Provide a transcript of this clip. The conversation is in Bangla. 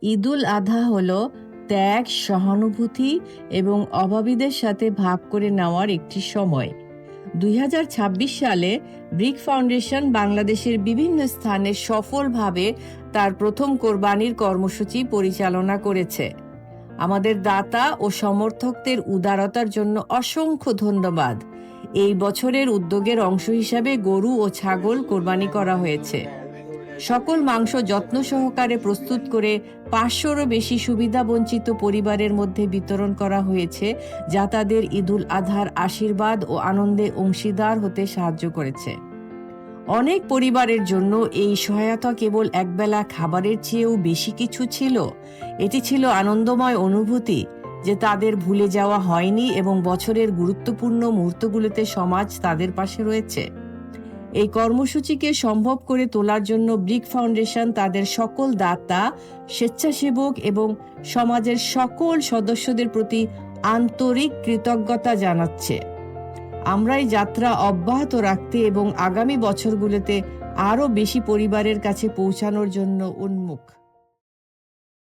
ঈদুল আধা হলো ত্যাগ, সহানুভূতি এবং অভাবীদের সাথে ভাগ করে নেওয়ার একটি সময়। ২০২৬ সালে ব্রিক ফাউন্ডেশন বাংলাদেশের বিভিন্ন স্থানে সফলভাবে তার প্রথম কোরবানির কর্মসূচি পরিচালনা করেছে। আমাদের দাতা ও সমর্থকদের উদারতার জন্য অসংখ্য ধন্যবাদ। এই বছরের উদ্যোগের অংশ হিসাবে গরু ও ছাগল কোরবানি করা হয়েছে। সকল মাংস যত্ন সহকারে প্রস্তুত করে ৫০০রও বেশি সুবিধাবঞ্চিত পরিবারের মধ্যে বিতরণ করা হয়েছে, যা তাদের ঈদুল আজহার আশীর্বাদ ও আনন্দে অংশীদার হতে সাহায্য করেছে। অনেক পরিবারের জন্য এই সহায়তা কেবল একবেলা খাবারের চেয়েও বেশি কিছু ছিল। এটি ছিল আনন্দময় অনুভূতি যে তাদের ভুলে যাওয়া হয়নি এবং বছরের গুরুত্বপূর্ণ মুহূর্তগুলোতে সমাজ তাদের পাশে রয়েছে। এই কর্মসূচিকে সম্ভব করে তোলার জন্য ব্রিক ফাউন্ডেশন তাদের সকল দাতা, স্বেচ্ছাসেবক এবং সমাজের সকল সদস্যদের প্রতি আন্তরিক কৃতজ্ঞতা জানাচ্ছে। আমরা এই যাত্রা অব্যাহত রাখতে এবং আগামী বছরগুলোতে আরও বেশি পরিবারের কাছে পৌঁছানোর জন্য উন্মুখ।